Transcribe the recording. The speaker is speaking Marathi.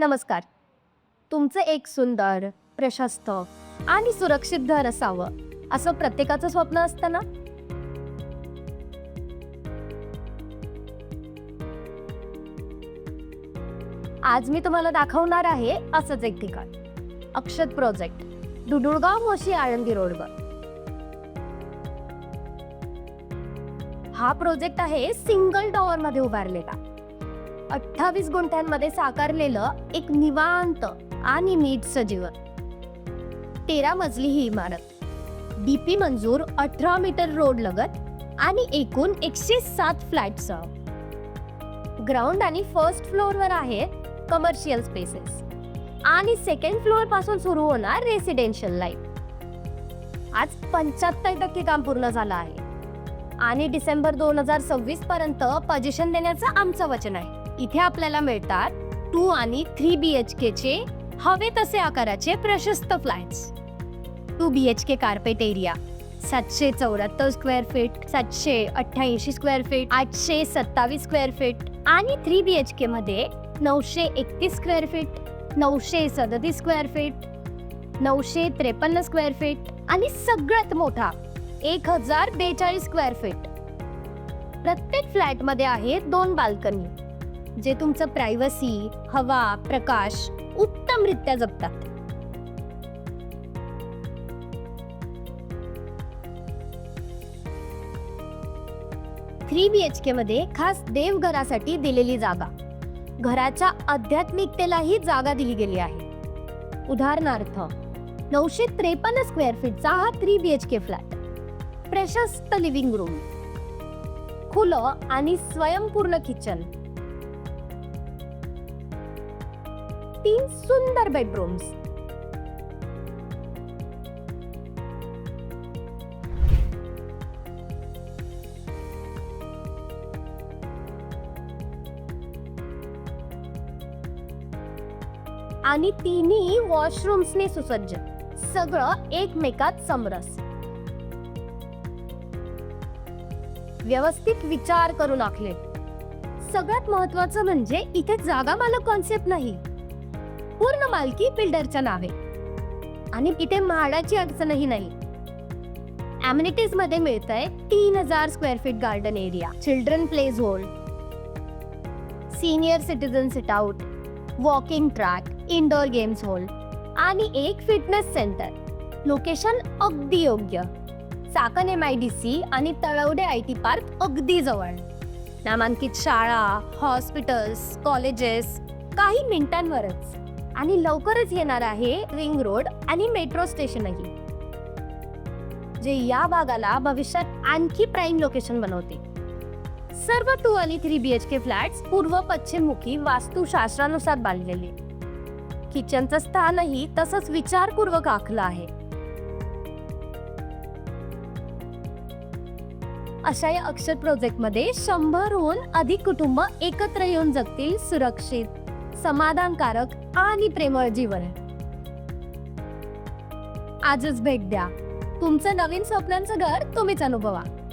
नमस्कार. तुमचं एक सुंदर, प्रशस्त आणि सुरक्षित घर असावं असं प्रत्येकाचं स्वप्न असतं ना? आज मी तुम्हाला दाखवणार आहे असंच एक ठिकाण. अक्षत प्रोजेक्ट, दुडुळगाव मोशी आळंदी रोडवर. हा प्रोजेक्ट आहे सिंगल टॉवर मध्ये उभारलेला. 28 गुंठ्यांमध्ये साकारलेलं एक निवांत आणि नीटचं जीवन. 13 मजली ही इमारत, डीपी मंजूर 18 मीटर रोड लगत आणि एकूण 107 फ्लॅटसह. ग्राउंड आणि फर्स्ट फ्लोअरवर आहेत कमर्शियल स्पेसेस आणि सेकंड फ्लोअर पासून सुरू होणार रेसिडेन्शियल लाईफ. आज 75% काम पूर्ण झालं आहे आणि डिसेंबर 2026 पर्यंत पोझिशन देण्याचं आमचं वचन आहे. इथे आपल्याला मिळतात 2 आणि 3 BHK चे हवे तसे आकाराचे प्रशस्त flats. 2 BHK carpet area 774 square feet, 788 square feet, 827 square feet आणि 3 BHK मध्ये 931 square feet, 937 square feet, 953 square feet आणि सगळ्यात मोठा 1042 स्क्वेअर फीट. प्रत्येक फ्लॅट मध्ये आहेत 2 बाल्कनी, जे तुमचं प्रायव्हसी, हवा, प्रकाश उत्तमरित्या जपतात. थ्री BHK मध्ये खास देवघरासाठी दिलेली जागा, घराच्या आध्यात्मिकतेलाही जागा दिली गेली आहे. उदाहरणार्थ 953 स्क्वेअर फीटचा हा 3 BHK फ्लॅट, प्रशस्त लिव्हिंग रूम, खुलं आणि स्वयंपूर्ण किचन, 3 सुंदर बेडरूम्स, आणि 3 वॉशरूम्सने सुसज्ज, सगळं एकमेकात समरस. व्यवस्थित विचार करून आखले. सगळ्यात महत्वाचं म्हणजे इथे जागा मालक कॉन्सेप्ट नाही, पूर्ण मालकी बिल्डरच्या नावे. आणि इथे म्हाडाची अडचणही नाही. अम्युनिटीज मध्ये मिळतंय 3000 square feet garden area, children play zone, senior citizen sit out, walking track, indoor games hall आणि एक फिटनेस सेंटर. लोकेशन अगदी योग्य. चाकण MIDC आणि तळवडे IT पार्क अगदी जवळ. नामांकित शाळा, हॉस्पिटल्स, कॉलेजेस काही मिनिटांवरच. आणि लवकरच येणार आहे रिंग रोड आणि मेट्रो स्टेशनही, जे या भागाला भविष्यात आणखी प्राईम लोकेशन बनवते. सर्व 2 आणि 3 BHK फ्लॅट्स पूर्व पश्चिममुखी वास्तुशास्त्रानुसार बांधलेले. किचनचं स्थानही तसंच विचारपूर्वक आखलं आहे. अशा या अक्षर प्रोजेक्ट मध्ये 100हून अधिक कुटुंब एकत्र येऊन जगतील सुरक्षित, समाधानकारक आणि प्रेमळ जीवन. आजच भेट द्या. तुमचं नवीन स्वप्नांचं घर तुम्हीच अनुभवा.